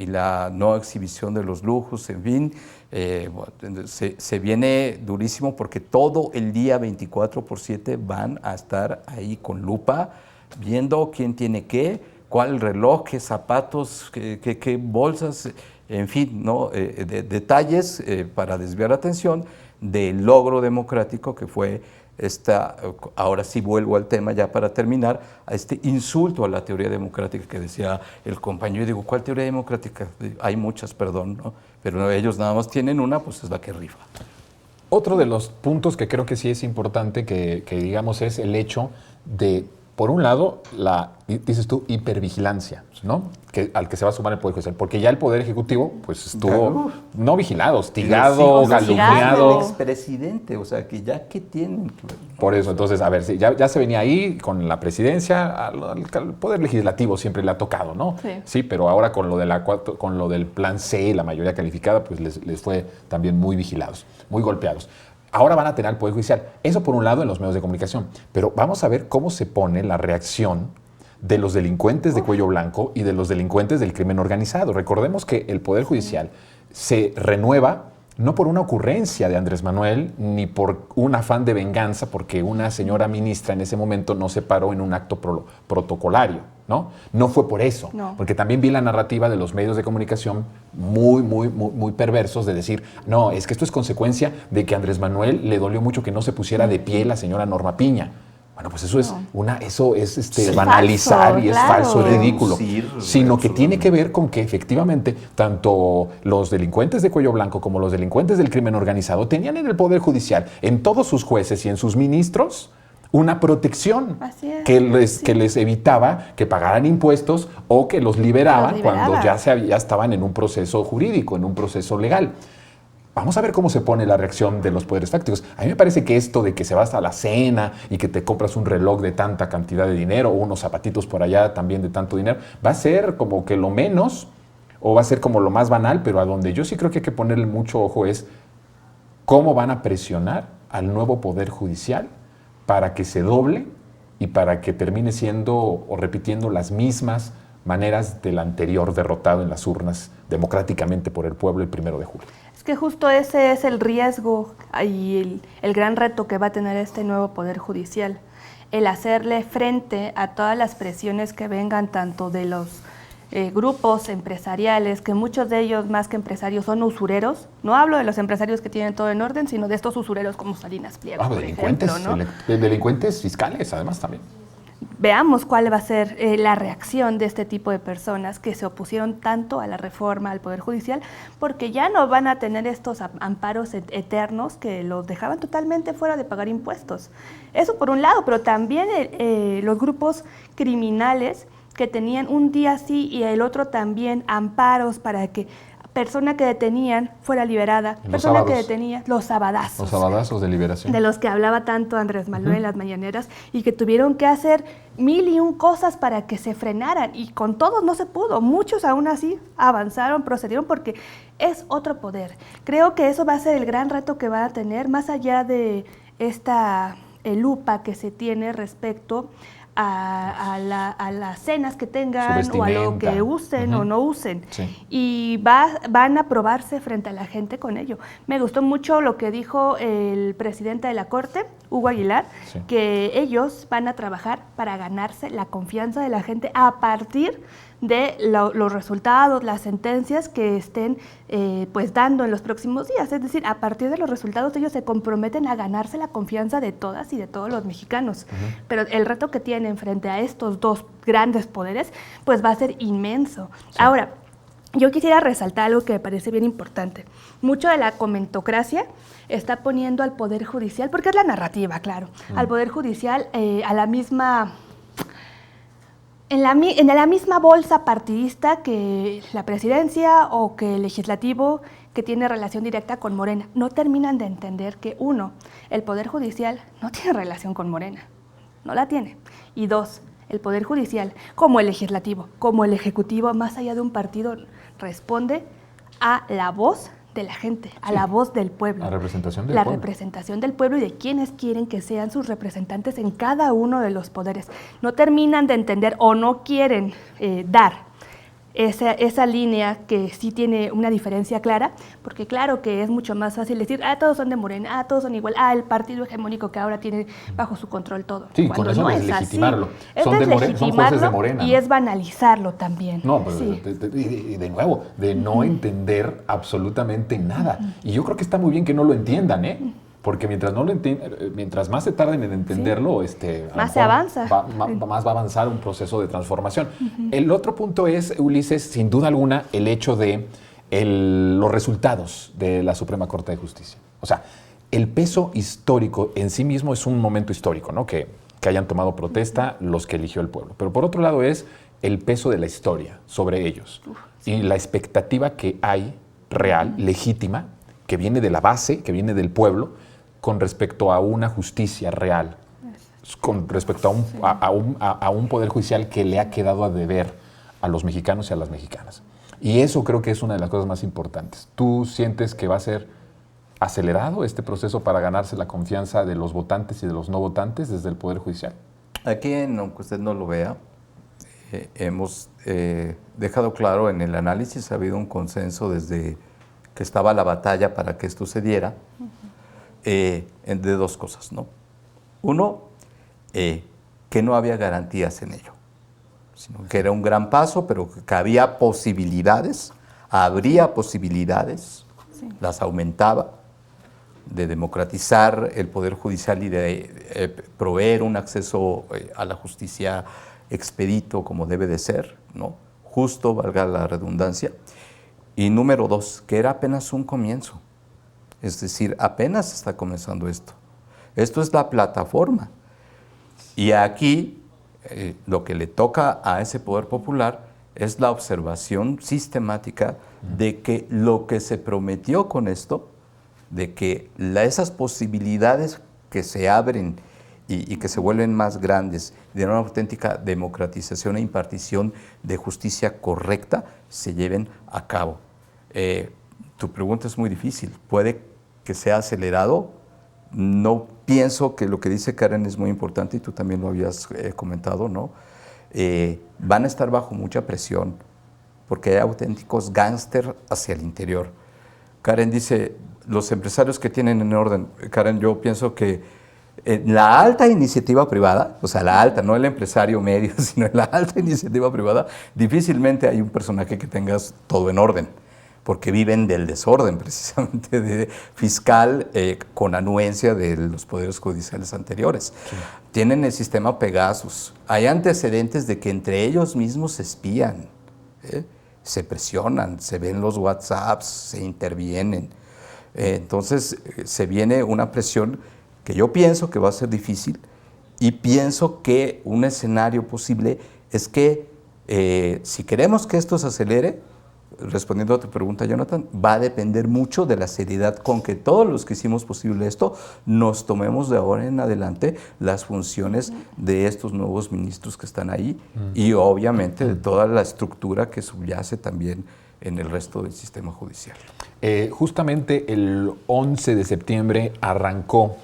la no exhibición de los lujos, en fin, se viene durísimo porque todo el día 24/7 van a estar ahí con lupa, viendo quién tiene qué, cuál reloj, qué zapatos, qué bolsas, en fin, ¿no? Detalles para desviar la atención del logro democrático que fue ahora sí vuelvo al tema ya para terminar, a este insulto a la teoría democrática que decía el compañero. Y digo, ¿cuál teoría democrática? Hay muchas, perdón, ¿no? Pero ellos nada más tienen una, pues es la que rifa. Otro de los puntos que creo que sí es importante que digamos es el hecho de, por un lado, dices tú, hipervigilancia, ¿no? Al que se va a sumar el Poder Judicial, porque ya el Poder Ejecutivo pues estuvo no vigilado, hostigado, calumniado. El expresidente, o sea, que ya que tienen. Por eso, entonces, a ver, sí, ya se venía ahí con la presidencia, al Poder Legislativo siempre le ha tocado, ¿no? Sí, pero ahora con lo del Plan C, la mayoría calificada, pues les fue también muy vigilados, muy golpeados. Ahora van a tener el Poder Judicial. Eso por un lado en los medios de comunicación. Pero vamos a ver cómo se pone la reacción de los delincuentes de cuello blanco y de los delincuentes del crimen organizado. Recordemos que el Poder Judicial se renueva no por una ocurrencia de Andrés Manuel, ni por un afán de venganza, porque una señora ministra en ese momento no se paró en un acto protocolario, ¿no? No fue por eso, porque también vi la narrativa de los medios de comunicación muy perversos de decir, no, es que esto es consecuencia de que a Andrés Manuel le dolió mucho que no se pusiera de pie la señora Norma Piña. Bueno, pues eso es banalizar falso, y es falso, es ridículo. Sino que tiene que ver con que efectivamente tanto los delincuentes de cuello blanco como los delincuentes del crimen organizado tenían en el Poder Judicial, en todos sus jueces y en sus ministros, una protección que les evitaba que pagaran impuestos o que los liberaban cuando ya estaban en un proceso jurídico, en un proceso legal. Vamos a ver cómo se pone la reacción de los poderes fácticos. A mí me parece que esto de que se vas a la cena y que te compras un reloj de tanta cantidad de dinero o unos zapatitos por allá también de tanto dinero, va a ser como que lo menos o va a ser como lo más banal, pero a donde yo sí creo que hay que ponerle mucho ojo es cómo van a presionar al nuevo Poder Judicial para que se doble y para que termine siendo o repitiendo las mismas maneras del anterior derrotado en las urnas democráticamente por el pueblo el 1 de julio. Es que justo ese es el riesgo y el gran reto que va a tener este nuevo Poder Judicial. el hacerle frente a todas las presiones que vengan tanto de los grupos empresariales, que muchos de ellos más que empresarios son usureros. No hablo de los empresarios que tienen todo en orden, sino de estos usureros como Salinas Pliego, por delincuentes, ejemplo, ¿no? Delincuentes fiscales, además, también. Veamos cuál va a ser la reacción de este tipo de personas que se opusieron tanto a la reforma al Poder Judicial, porque ya no van a tener estos amparos eternos que los dejaban totalmente fuera de pagar impuestos. Eso por un lado, pero también los grupos criminales que tenían un día sí y el otro también amparos para que persona que detenían fuera liberada, persona que detenía, los sabadazos. Los sabadazos de liberación. De los que hablaba tanto Andrés Manuel en las mañaneras y que tuvieron que hacer 1001 cosas para que se frenaran y con todos no se pudo. Muchos aún así avanzaron, procedieron porque es otro poder. Creo que eso va a ser el gran reto que van a tener más allá de esta lupa que se tiene respecto a las cenas que tengan o a lo que usen o no usen. Sí. Y van a probarse frente a la gente con ello. Me gustó mucho lo que dijo el presidente de la Corte, Hugo Aguilar, que ellos van a trabajar para ganarse la confianza de la gente a partir de los resultados, las sentencias que estén pues dando en los próximos días. Es decir, a partir de los resultados ellos se comprometen a ganarse la confianza de todas y de todos los mexicanos. Pero el reto que tienen frente a estos dos grandes poderes pues va a ser inmenso. Sí. Ahora, yo quisiera resaltar algo que me parece bien importante. Mucho de la comentocracia está poniendo al Poder Judicial, porque es la narrativa, claro, al Poder Judicial a la misma... En la misma bolsa partidista que la presidencia o que el legislativo que tiene relación directa con Morena. No terminan de entender que, uno, el Poder Judicial no tiene relación con Morena, no la tiene. Y dos, el Poder Judicial, como el legislativo, como el ejecutivo, más allá de un partido, responde a la voz de la gente, a la voz del pueblo. La representación del pueblo. La representación del pueblo y de quienes quieren que sean sus representantes en cada uno de los poderes. No terminan de entender o no quieren dar esa línea que sí tiene una diferencia clara, porque claro que es mucho más fácil decir, todos son de Morena, todos son igual, el partido hegemónico que ahora tiene bajo su control todo. Sí, con eso no es legitimarlo. Son jueces de Morena. Y es banalizarlo también. No, pero de nuevo, de no entender absolutamente nada. Y yo creo que está muy bien que no lo entiendan, porque mientras más se tarden en entenderlo, más se avanza. Más va a avanzar un proceso de transformación. El otro punto es, Ulises, sin duda alguna, el hecho de los resultados de la Suprema Corte de Justicia. O sea, el peso histórico en sí mismo es un momento histórico, ¿no? Que hayan tomado protesta los que eligió el pueblo. Pero por otro lado es el peso de la historia sobre ellos y la expectativa que hay real, legítima, que viene de la base, que viene del pueblo, con respecto a una justicia real, con respecto a un poder judicial que le ha quedado a deber a los mexicanos y a las mexicanas. Y eso creo que es una de las cosas más importantes. ¿Tú sientes que va a ser acelerado este proceso para ganarse la confianza de los votantes y de los no votantes desde el Poder Judicial? Aquí, aunque usted no lo vea, hemos dejado claro en el análisis, ha habido un consenso desde que estaba la batalla para que esto se diera, de dos cosas, ¿no? Uno, que no había garantías en ello, sino que era un gran paso, pero que había posibilidades, habría posibilidades, las aumentaba, de democratizar el Poder Judicial y de proveer un acceso a la justicia expedito como debe de ser, ¿no? Justo, valga la redundancia. Y número dos, que era apenas un comienzo. Es decir, apenas está comenzando esto. Esto es la plataforma. Y aquí lo que le toca a ese poder popular es la observación sistemática de que lo que se prometió con esto, de que esas posibilidades que se abren y que se vuelven más grandes de una auténtica democratización e impartición de justicia correcta, se lleven a cabo. Tu pregunta es muy difícil. ¿Puede que sea acelerado? No pienso que lo que dice Karen es muy importante y tú también lo habías comentado, ¿no? Van a estar bajo mucha presión porque hay auténticos gángster hacia el interior. Karen dice, los empresarios que tienen en orden. Karen, yo pienso que En la alta iniciativa privada, o sea, la alta, no el empresario medio, sino en la alta iniciativa privada, difícilmente hay un personaje que tengas todo en orden, porque viven del desorden precisamente de fiscal con anuencia de los poderes judiciales anteriores. Sí. Tienen el sistema Pegasus. Hay antecedentes de que entre ellos mismos se espían, se presionan, se ven los WhatsApps, se intervienen. Entonces se viene una presión que yo pienso que va a ser difícil, y pienso que un escenario posible es que si queremos que esto se acelere, respondiendo a tu pregunta, Jonathan, va a depender mucho de la seriedad con que todos los que hicimos posible esto nos tomemos de ahora en adelante las funciones de estos nuevos ministros que están ahí y obviamente de toda la estructura que subyace también en el resto del sistema judicial. Justamente el 11 de septiembre arrancó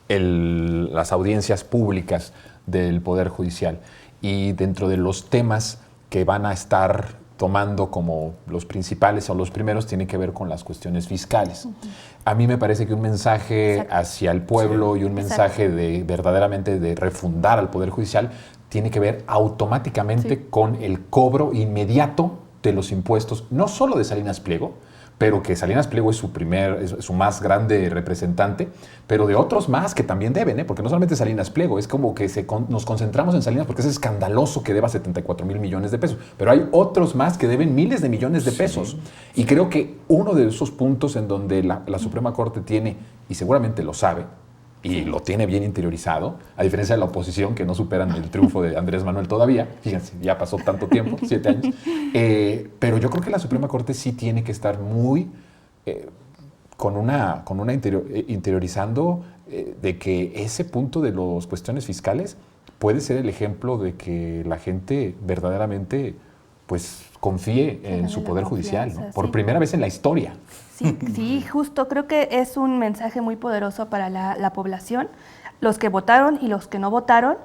las audiencias públicas del Poder Judicial, y dentro de los temas que van a estar tomando como los principales o los primeros tiene que ver con las cuestiones fiscales. A mí me parece que un mensaje hacia el pueblo y un mensaje de verdaderamente de refundar al Poder Judicial tiene que ver automáticamente con el cobro inmediato de los impuestos, no solo de Salinas Pliego, pero que Salinas Pliego es su más grande representante, pero de otros más que también deben, porque no solamente Salinas Pliego, es como que nos concentramos en Salinas porque es escandaloso que deba 74,000 millones de pesos, pero hay otros más que deben miles de millones de pesos. Y creo que uno de esos puntos en donde la Suprema Corte tiene, y seguramente lo sabe, y lo tiene bien interiorizado, a diferencia de la oposición, que no superan el triunfo de Andrés Manuel todavía. Fíjense, ya pasó tanto tiempo, 7 años. Pero yo creo que la Suprema Corte sí tiene que estar muy interiorizando de que ese punto de las cuestiones fiscales puede ser el ejemplo de que la gente verdaderamente pues confíe en su Poder Judicial, ¿no? Por primera vez en la historia. Sí, justo, creo que es un mensaje muy poderoso para la población, los que votaron y los que no votaron,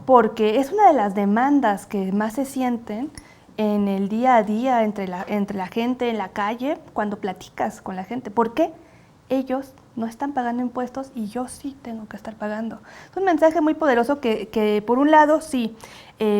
porque es una de las demandas que más se sienten en el día a día entre la gente en la calle, cuando platicas con la gente. ¿Por qué ellos no están pagando impuestos y yo sí tengo que estar pagando? Es un mensaje muy poderoso que por un lado sí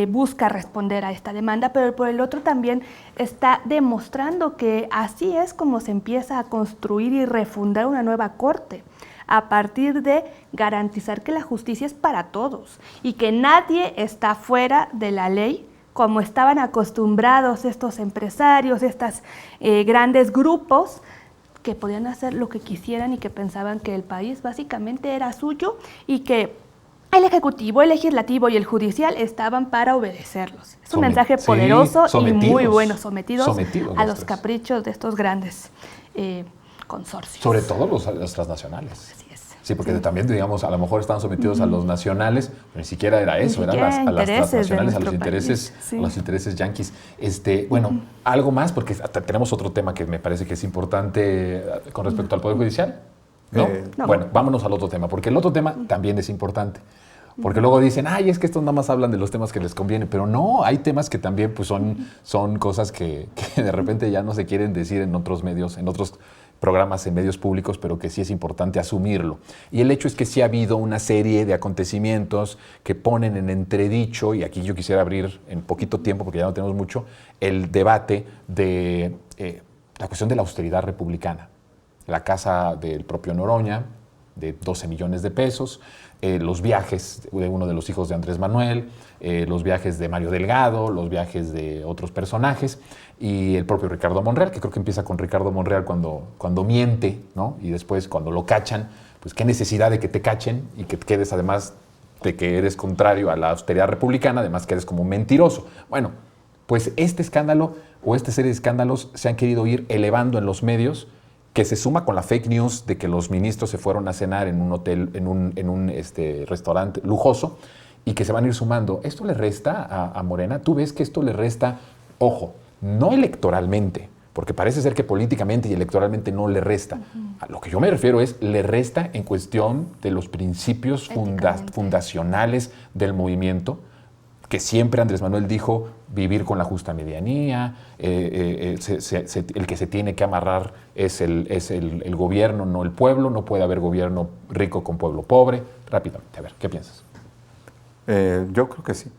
busca responder a esta demanda, pero por el otro también está demostrando que así es como se empieza a construir y refundar una nueva corte, a partir de garantizar que la justicia es para todos y que nadie está fuera de la ley, como estaban acostumbrados estos empresarios, estos grandes grupos que podían hacer lo que quisieran y que pensaban que el país básicamente era suyo y que el Ejecutivo, el Legislativo y el Judicial estaban para obedecerlos. Es un mensaje poderoso y muy bueno, sometidos a los caprichos de estos grandes consorcios. Sobre todo los transnacionales. Así es. Sí, porque también, digamos, a lo mejor estaban sometidos a los nacionales, pero ni siquiera era eso, eran a las transnacionales, a los intereses yanquis. Bueno, algo más, porque hasta tenemos otro tema que me parece que es importante con respecto al Poder Judicial. ¿No? Bueno, vámonos al otro tema, porque el otro tema también es importante. Porque luego dicen, ay, es que estos nada más hablan de los temas que les conviene, pero no, hay temas que también pues, son cosas que de repente ya no se quieren decir en otros medios, en otros programas, en medios públicos, pero que sí es importante asumirlo. Y el hecho es que sí ha habido una serie de acontecimientos que ponen en entredicho, y aquí yo quisiera abrir en poquito tiempo, porque ya no tenemos mucho, el debate de la cuestión de la austeridad republicana. La casa del propio Noroña, de 12 millones de pesos, los viajes de uno de los hijos de Andrés Manuel, los viajes de Mario Delgado, los viajes de otros personajes y el propio Ricardo Monreal, que creo que empieza con Ricardo Monreal cuando miente, ¿no? Y después cuando lo cachan, pues qué necesidad de que te cachen y que quedes además de que eres contrario a la austeridad republicana, además que eres como un mentiroso. Bueno, pues este escándalo o esta serie de escándalos se han querido ir elevando en los medios, que se suma con la fake news de que los ministros se fueron a cenar en un hotel, en un restaurante lujoso, y que se van a ir sumando. ¿Esto le resta a Morena? ¿Tú ves que esto le resta, ojo, no electoralmente, porque parece ser que políticamente y electoralmente no le resta? A lo que yo me refiero es, le resta en cuestión de los principios fundacionales del movimiento, que siempre Andrés Manuel dijo vivir con la justa medianía, el que se tiene que amarrar es el gobierno, no el pueblo, no puede haber gobierno rico con pueblo pobre. Rápidamente, a ver, ¿qué piensas? Yo creo que sí.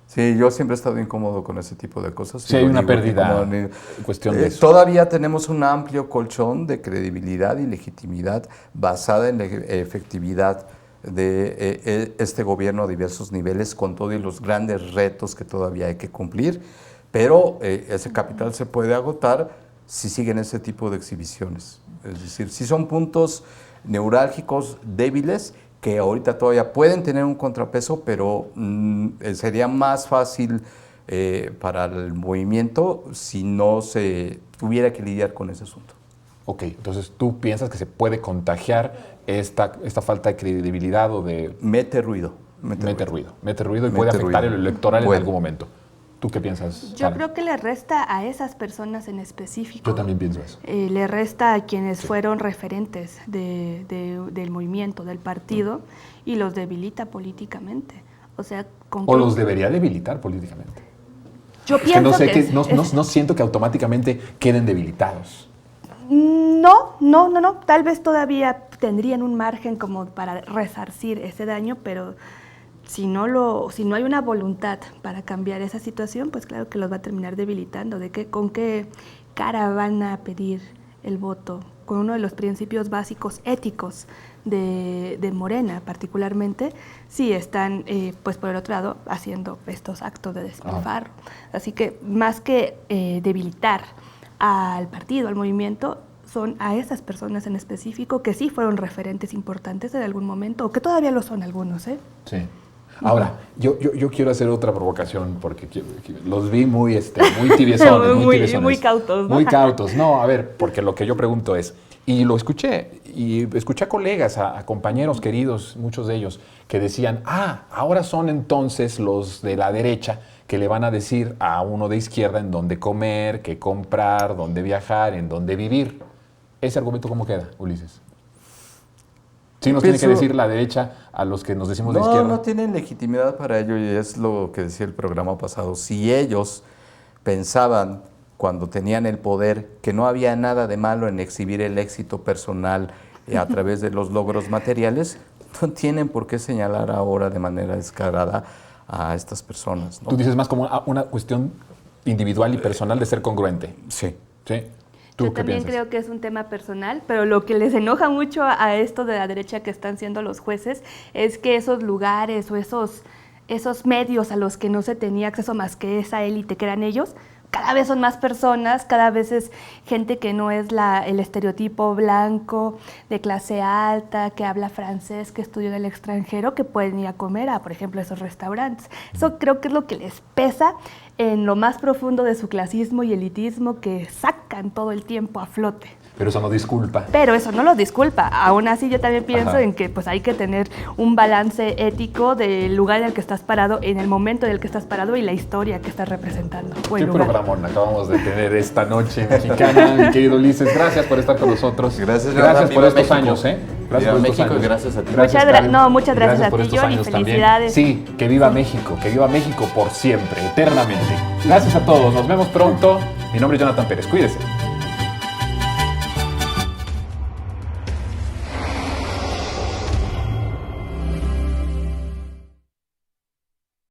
Sí, yo siempre he estado incómodo con ese tipo de cosas. Sí, hay una pérdida en cuestión de eso. Todavía tenemos un amplio colchón de credibilidad y legitimidad basada en la efectividad de este gobierno a diversos niveles, con todos los grandes retos que todavía hay que cumplir, pero ese capital se puede agotar si siguen ese tipo de exhibiciones. Es decir, si son puntos neurálgicos débiles que ahorita todavía pueden tener un contrapeso, pero sería más fácil para el movimiento si no se tuviera que lidiar con ese asunto. Ok, entonces tú piensas que se puede contagiar esta falta de credibilidad o de... Mete ruido y puede afectar el electoral en algún momento. ¿Tú qué piensas, Yo Sara? creo que le resta a esas personas en específico. Yo también pienso eso. Le resta a quienes fueron referentes del movimiento, del partido, y los debilita políticamente. O sea, o los debería debilitar políticamente. Yo pienso no siento que automáticamente queden debilitados. No. Tal vez todavía tendrían un margen como para resarcir ese daño, pero si no hay una voluntad para cambiar esa situación, pues claro que los va a terminar debilitando. ¿Con qué cara van a pedir el voto? Con uno de los principios básicos éticos de Morena, particularmente, si están, pues por el otro lado, haciendo estos actos de despilfarro. Así que más que debilitar al partido, al movimiento, son a esas personas en específico que sí fueron referentes importantes en algún momento, o que todavía lo son algunos, ¿eh? Sí. Ahora, yo quiero hacer otra provocación, porque los vi muy tibiezones, muy cautos, ¿no? Muy cautos. No, a ver, porque lo que yo pregunto es, y escuché a colegas, a compañeros queridos, muchos de ellos, que decían, ahora son entonces los de la derecha que le van a decir a uno de izquierda en dónde comer, qué comprar, dónde viajar, en dónde vivir. ¿Ese argumento cómo queda, Ulises? ¿Sí nos tiene que decir la derecha a los que nos decimos de izquierda? No tienen legitimidad para ello, y es lo que decía el programa pasado. Si ellos pensaban, cuando tenían el poder, que no había nada de malo en exhibir el éxito personal a través de los logros materiales, no tienen por qué señalar ahora de manera descarada a estas personas, ¿no? Tú dices más como una cuestión individual y personal de ser congruente. Sí. ¿Sí? Yo también creo que es un tema personal, pero lo que les enoja mucho a esto de la derecha que están siendo los jueces es que esos lugares o esos medios a los que no se tenía acceso más que esa élite que eran ellos, cada vez son más personas, cada vez es gente que no es el estereotipo blanco, de clase alta, que habla francés, que estudió en el extranjero, que pueden ir a comer a, por ejemplo, esos restaurantes. Eso creo que es lo que les pesa en lo más profundo de su clasismo y elitismo, que sacan todo el tiempo a flote. Pero eso no disculpa. Pero eso no los disculpa. Aún así, yo también pienso en que pues hay que tener un balance ético del lugar en el que estás parado, en el momento en el que estás parado y la historia que estás representando. Qué programón acabamos de tener esta noche mexicana, mi querido Ulises. Gracias por estar con nosotros. Gracias por estos México. años, Gracias por estos años. Gracias a ti. Muchas gracias a ti, John, y felicidades. Sí, que viva México por siempre, eternamente. Gracias a todos, nos vemos pronto. Mi nombre es Jonathan Pérez, cuídese.